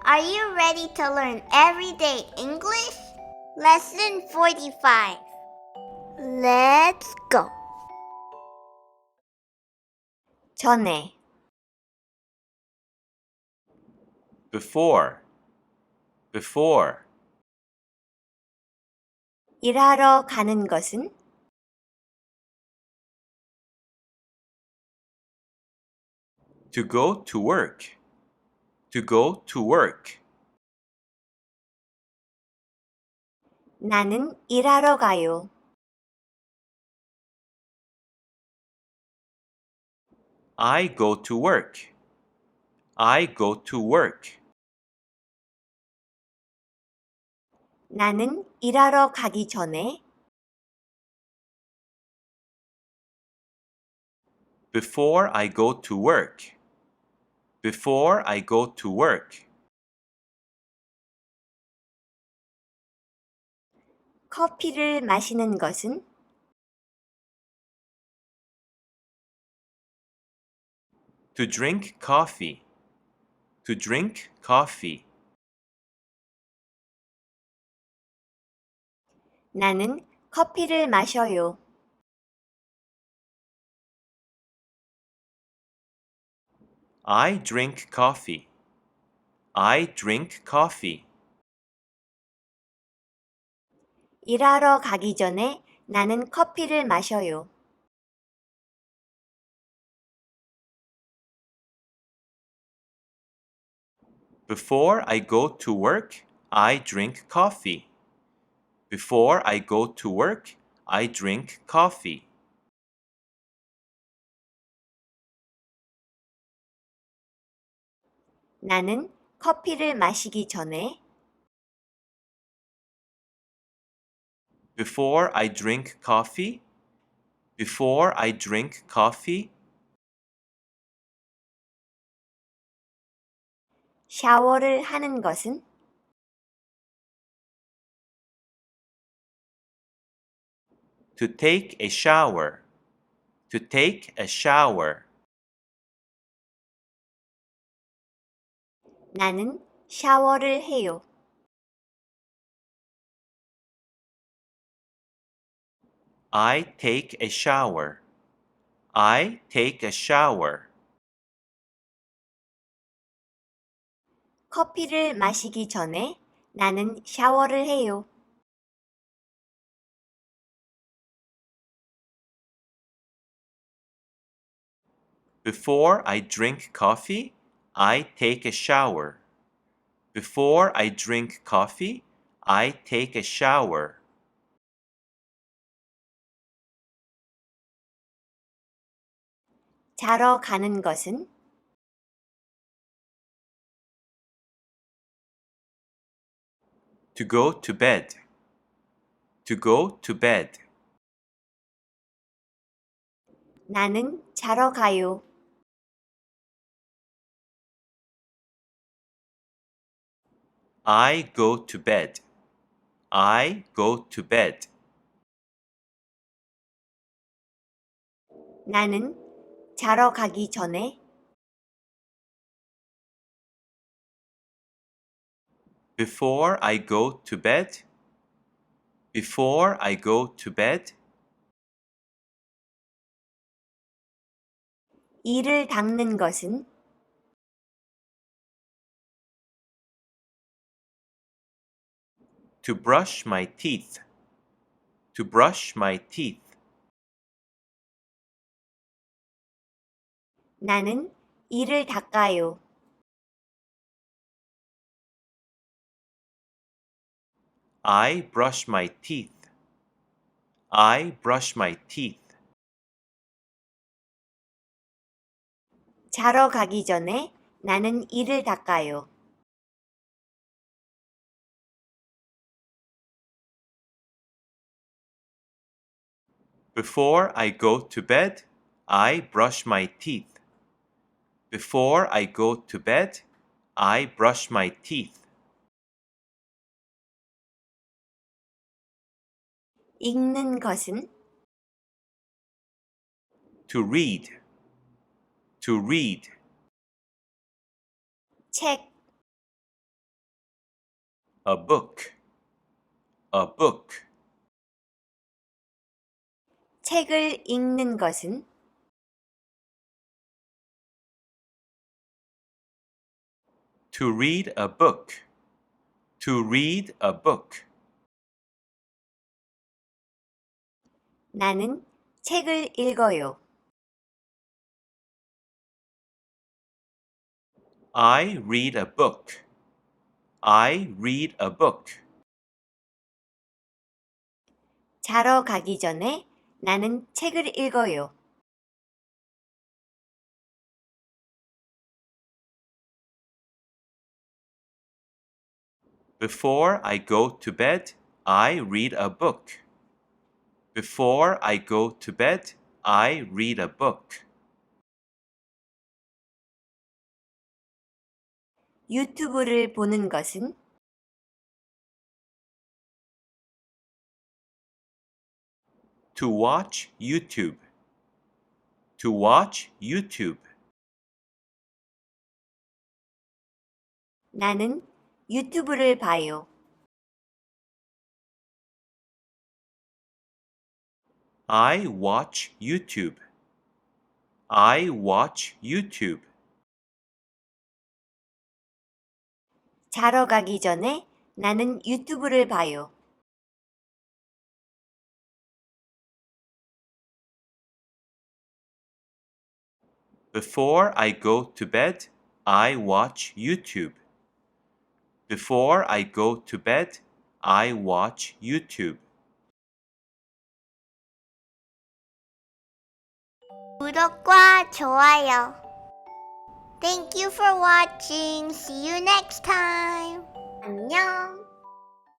Are you ready to learn everyday English? Lesson 45. Let's go. 전에 before, before, 일하러 가는 것은 to go to work, to go to work. 나는 일하러 가요. I go to work, I go to work. 나는 일하러 가기 전에 Before I go to work, before I go to work. 커피를 마시는 것은 To drink coffee, to drink coffee. 나는 커피를 마셔요. I drink coffee, I drink coffee. 일하러 가기 전에 나는 커피를 마셔요. Before I go to work, I drink coffee. Before I go to work, I drink coffee. 나는 커피를 마시기 전에 Before I drink coffee, before I drink coffee, 샤워를 하는 것은 to take a shower, to take a shower. 나는 샤워를 해요. I take a shower. I take a shower. 커피를 마시기 전에 나는 샤워를 해요. Before I drink coffee, I take a shower. Before I drink coffee, I take a shower. 자러 가는 것은 To go to bed. To go to bed. 나는 자러 가요. I go to bed. I go to bed. 나는 자러 가기 전에 Before I go to bed. Before I go to bed. 이를 닦는 것은 To brush my teeth. To brush my teeth. 나는 이를 닦아요. I brush my teeth. I brush my teeth. 자러 가기 전에 나는 이를 닦아요. Before I go to bed, I brush my teeth. Before I go to bed, I brush my teeth. 읽는 것은 To read. To read. 책, a book, a book. 책을 읽는 것은 To read a book, to read a book. 나는 책을 읽어요. I read a book. I read a book. 자러 가기 전에 나는 책을 읽어요. Before I go to bed, I read a book. Before I go to bed, I read a book. 유튜브를 보는 것은 To watch YouTube. To watch YouTube. 나는 유튜브를 봐요. I watch YouTube. I watch YouTube. 자러 가기 전에 나는 유튜브를 봐요. Before I go to bed, I watch YouTube. Before I go to bed, I watch YouTube. 구독과 좋아요. Thank you for watching. See you next time. 안녕.